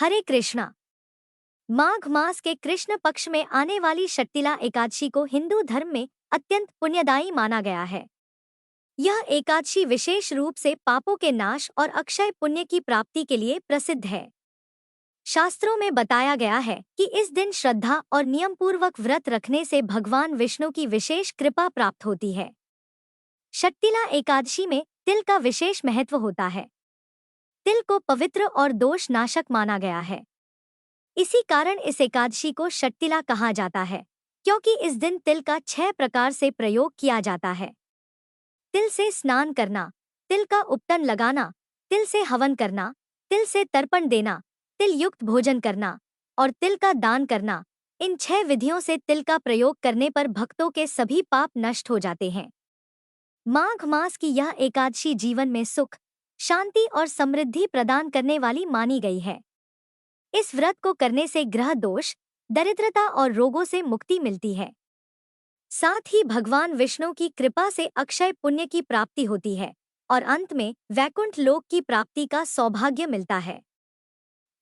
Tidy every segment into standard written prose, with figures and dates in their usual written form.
हरे कृष्णा। माघ मास के कृष्ण पक्ष में आने वाली शक्तिला एकादशी को हिंदू धर्म में अत्यंत पुण्यदायी माना गया है। यह एकादशी विशेष रूप से पापों के नाश और अक्षय पुण्य की प्राप्ति के लिए प्रसिद्ध है। शास्त्रों में बताया गया है कि इस दिन श्रद्धा और नियमपूर्वक व्रत रखने से भगवान विष्णु की विशेष कृपा प्राप्त होती है। शक्तिला एकादशी में तिल का विशेष महत्व होता है। तिल को पवित्र और दोष नाशक माना गया है। इसी कारण इस एकादशी को शक्तिला कहा जाता है, क्योंकि इस दिन तिल का 6 प्रकार से प्रयोग किया जाता है। तिल से स्नान करना, तिल का उपटन लगाना, तिल से हवन करना, तिल से तर्पण देना, तिल युक्त भोजन करना और तिल का दान करना। इन 6 विधियों से तिल का प्रयोग करने पर भक्तों के सभी पाप नष्ट हो जाते हैं। माघ मास की यह एकादशी जीवन में सुख, शांति और समृद्धि प्रदान करने वाली मानी गई है। इस व्रत को करने से ग्रह दोष, दरिद्रता और रोगों से मुक्ति मिलती है। साथ ही भगवान विष्णु की कृपा से अक्षय पुण्य की प्राप्ति होती है और अंत में वैकुंठ लोक की प्राप्ति का सौभाग्य मिलता है।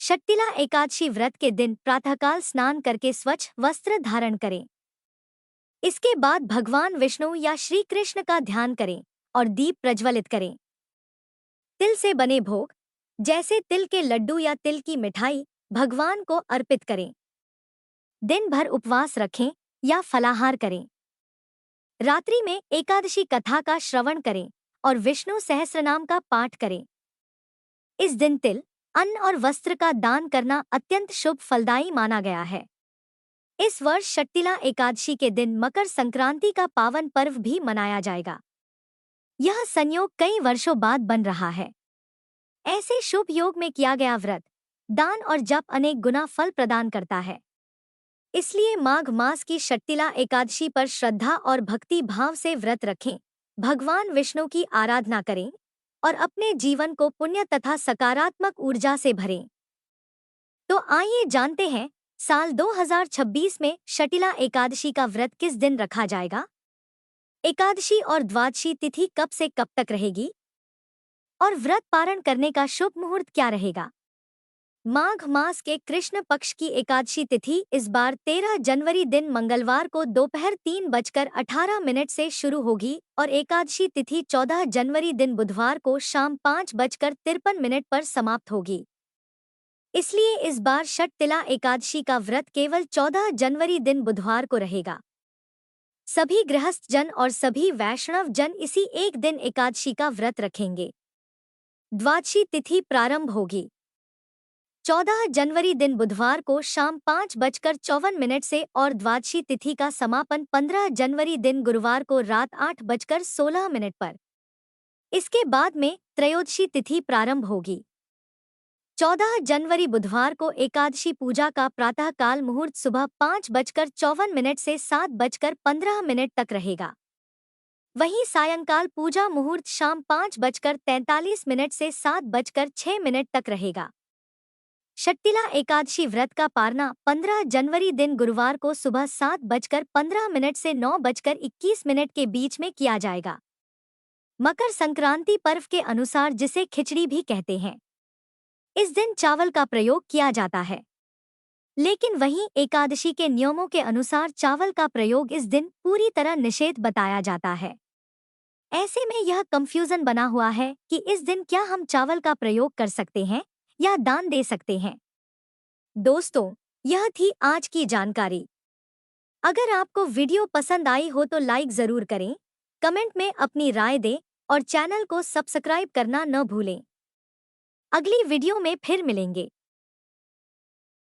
शक्तिला एकादशी व्रत के दिन प्रातःकाल स्नान करके स्वच्छ वस्त्र धारण करें। इसके बाद भगवान विष्णु या श्री कृष्ण का ध्यान करें और दीप प्रज्वलित करें। तिल से बने भोग, जैसे तिल के लड्डू या तिल की मिठाई, भगवान को अर्पित करें। दिन भर उपवास रखें या फलाहार करें। रात्रि में एकादशी कथा का श्रवण करें और विष्णु सहस्रनाम का पाठ करें। इस दिन तिल, अन्न और वस्त्र का दान करना अत्यंत शुभ फलदायी माना गया है। इस वर्ष शक्तिला एकादशी के दिन मकर संक्रांति का पावन पर्व भी मनाया जाएगा। यह संयोग कई वर्षों बाद बन रहा है। ऐसे शुभ योग में किया गया व्रत, दान और जप अनेक गुना फल प्रदान करता है। इसलिए माघ मास की शक्तिला एकादशी पर श्रद्धा और भक्ति भाव से व्रत रखें, भगवान विष्णु की आराधना करें और अपने जीवन को पुण्य तथा सकारात्मक ऊर्जा से भरें। तो आइए जानते हैं, साल 2026 में शक्तिला एकादशी का व्रत किस दिन रखा जाएगा? एकादशी और द्वादशी तिथि कब से कब तक रहेगी? और व्रत पारण करने का शुभ मुहूर्त क्या रहेगा? माघ मास के कृष्ण पक्ष की एकादशी तिथि इस बार 13 जनवरी दिन मंगलवार को दोपहर 3:18 से शुरू होगी और एकादशी तिथि 14 जनवरी दिन बुधवार को शाम 5:53 पर समाप्त होगी। इसलिए इस बार शक्तिला एकादशी का व्रत केवल 14 जनवरी दिन बुधवार को रहेगा। सभी गृहस्थ जन और सभी वैष्णव जन इसी एक दिन एकादशी का व्रत रखेंगे। द्वादशी तिथि प्रारंभ होगी 14 जनवरी दिन बुधवार को शाम 5:54 से और द्वादशी तिथि का समापन 15 जनवरी दिन गुरुवार को रात 8:16 पर। इसके बाद में त्रयोदशी तिथि प्रारंभ होगी। 14 जनवरी बुधवार को एकादशी पूजा का प्रातःकाल मुहूर्त सुबह 5:54 से 7:15 तक रहेगा। वहीं सायंकाल पूजा मुहूर्त शाम 5:43 से 7:06 तक रहेगा। शक्तिला एकादशी व्रत का पारना 15 जनवरी दिन गुरुवार को सुबह 7:15 से 9:21 के बीच में किया जाएगा। मकर संक्रांति पर्व के अनुसार जिसे खिचड़ी भी कहते हैं, इस दिन चावल का प्रयोग किया जाता है। लेकिन वहीं एकादशी के नियमों के अनुसार चावल का प्रयोग इस दिन पूरी तरह निषेध बताया जाता है। ऐसे में यह कंफ्यूजन बना हुआ है कि इस दिन क्या हम चावल का प्रयोग कर सकते हैं या दान दे सकते हैं। दोस्तों, यह थी आज की जानकारी। अगर आपको वीडियो पसंद आई हो तो लाइक जरूर करें, कमेंट में अपनी राय दें और चैनल को सब्सक्राइब करना न भूलें। अगली वीडियो में फिर मिलेंगे।